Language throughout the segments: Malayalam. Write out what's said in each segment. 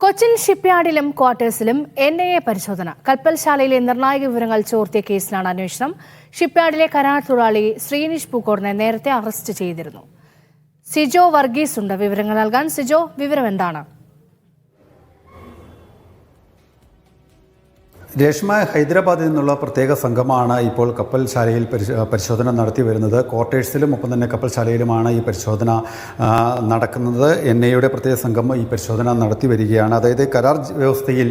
കൊച്ചിൻ ഷിപ്പ്യാർഡിലും ക്വാർട്ടേഴ്സിലും NIA പരിശോധന. കപ്പൽശാലയിലെ നിർണായക വിവരങ്ങൾ ചോർത്തിയ കേസിലാണ് അന്വേഷണം. ഷിപ്പ്യാർഡിലെ കരാർ തൊഴിലാളി ശ്രീനിഷ് പൂക്കോടിനെ നേരത്തെ അറസ്റ്റ് ചെയ്തിരുന്നു. സിജോ വർഗീസ് ഉണ്ട് വിവരങ്ങൾ നൽകാൻ. സിജോ, വിവരം എന്താണ്? രേഷ്മ, ഹൈദരാബാദിൽ നിന്നുള്ള പ്രത്യേക സംഘമാണ് ഇപ്പോൾ കപ്പൽശാലയിൽ പരിശോധന നടത്തി വരുന്നത്. ക്വാർട്ടേഴ്സിലും ഒപ്പം തന്നെ കപ്പൽശാലയിലുമാണ് ഈ പരിശോധന നടക്കുന്നത്. NIAയുടെ പ്രത്യേക സംഘം ഈ പരിശോധന നടത്തി വരികയാണ്. അതായത് കരാർ വ്യവസ്ഥയിൽ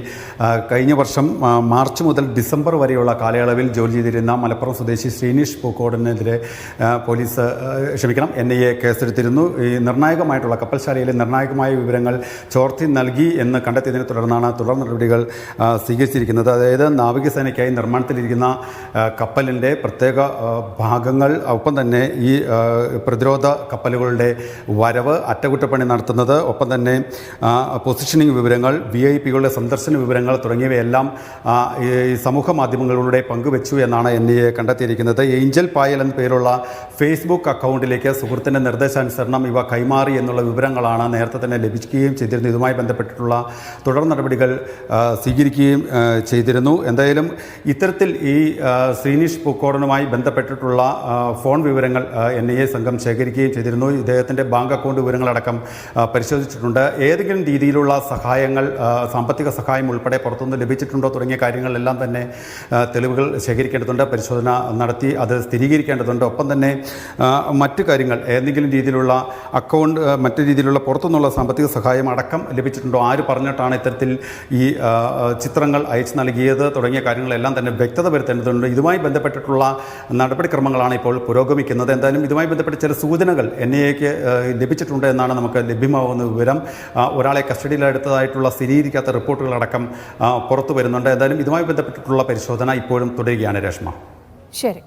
കഴിഞ്ഞ വർഷം മാർച്ച് മുതൽ ഡിസംബർ വരെയുള്ള കാലയളവിൽ ജോലി ചെയ്തിരുന്ന മലപ്പുറം സ്വദേശി ശ്രീനിഷ് പൂക്കോടിനെതിരെ NIA കേസെടുത്തിരുന്നു. ഈ നിർണായകമായിട്ടുള്ള കപ്പൽശാലയിലെ നിർണായകമായ വിവരങ്ങൾ ചോർത്തി നൽകി എന്ന് കണ്ടെത്തിയതിനെ തുടർന്നാണ് തുടർ നടപടികൾ സ്വീകരിച്ചിരിക്കുന്നത്. അതായത് നാവികസേനയ്ക്കായി നിർമ്മാണത്തിലിരിക്കുന്ന കപ്പലിൻ്റെ പ്രത്യേക ഭാഗങ്ങൾ, ഒപ്പം തന്നെ ഈ പ്രതിരോധ കപ്പലുകളുടെ വരവ്, അറ്റകുറ്റപ്പണി നടത്തുന്നത്, ഒപ്പം തന്നെ പൊസിഷനിങ് വിവരങ്ങൾ, VIPകളുടെ സന്ദർശന വിവരങ്ങൾ തുടങ്ങിയവയെല്ലാം ഈ സമൂഹ മാധ്യമങ്ങളിലൂടെ പങ്കുവെച്ചു എന്നാണ് NIA കണ്ടെത്തിയിരിക്കുന്നത്. ഏഞ്ചൽ പായൽ എന്ന പേരുള്ള ഫേസ്ബുക്ക് അക്കൗണ്ടിലേക്ക് സുഹൃത്തിൻ്റെ നിർദ്ദേശാനുസരണം ഇവ കൈമാറി എന്നുള്ള വിവരങ്ങളാണ് നേരത്തെ തന്നെ ലഭിക്കുകയും ചെയ്തിരുന്നു. ഇതുമായി ബന്ധപ്പെട്ടിട്ടുള്ള തുടർ നടപടികൾ സ്വീകരിക്കുകയും ചെയ്തിരുന്നു. എന്തായാലും ഇത്തരത്തിൽ ഈ ശ്രീനിഷ് പൂക്കോടനുമായി ബന്ധപ്പെട്ടിട്ടുള്ള ഫോൺ വിവരങ്ങൾ NIA സംഘം ശേഖരിക്കുകയും ചെയ്തിരുന്നു. ഇദ്ദേഹത്തിൻ്റെ ബാങ്ക് അക്കൗണ്ട് വിവരങ്ങളടക്കം പരിശോധിച്ചിട്ടുണ്ട്. ഏതെങ്കിലും രീതിയിലുള്ള സഹായങ്ങൾ, സാമ്പത്തിക സഹായം ഉൾപ്പെടെ പുറത്തുനിന്ന് ലഭിച്ചിട്ടുണ്ടോ തുടങ്ങിയ കാര്യങ്ങളിലെല്ലാം തന്നെ തെളിവുകൾ ശേഖരിക്കേണ്ടതുണ്ട്, പരിശോധന നടത്തി അത് സ്ഥിരീകരിക്കേണ്ടതുണ്ട്. ഒപ്പം തന്നെ മറ്റു കാര്യങ്ങൾ, ഏതെങ്കിലും രീതിയിലുള്ള അക്കൗണ്ട്, മറ്റു രീതിയിലുള്ള പുറത്തുനിന്നുള്ള സാമ്പത്തിക സഹായം അടക്കം ലഭിച്ചിട്ടുണ്ടോ, ആര് പറഞ്ഞിട്ടാണ് ഇത്തരത്തിൽ ഈ ചിത്രങ്ങൾ അയച്ചു നൽകിയത് തുടങ്ങിയ കാര്യങ്ങളെല്ലാം തന്നെ വ്യക്തത വരുത്തേണ്ടതുണ്ട്. ഇതുമായി ബന്ധപ്പെട്ടിട്ടുള്ള നടപടിക്രമങ്ങളാണ് ഇപ്പോൾ പുരോഗമിക്കുന്നത്. എന്തായാലും ഇതുമായി ബന്ധപ്പെട്ട ചില സൂചനകൾ NIAക്ക് ലഭിച്ചിട്ടുണ്ട് എന്നാണ് നമുക്ക് ലഭ്യമാവുന്ന വിവരം. ഒരാളെ കസ്റ്റഡിയിലെടുത്തതായിട്ടുള്ള സ്ഥിരീകരിക്കാത്ത റിപ്പോർട്ടുകളടക്കം പുറത്തു വരുന്നുണ്ട്. എന്തായാലും ഇതുമായി ബന്ധപ്പെട്ടിട്ടുള്ള പരിശോധന ഇപ്പോഴും തുടരുകയാണ്. രേഷ്മ, ശരി.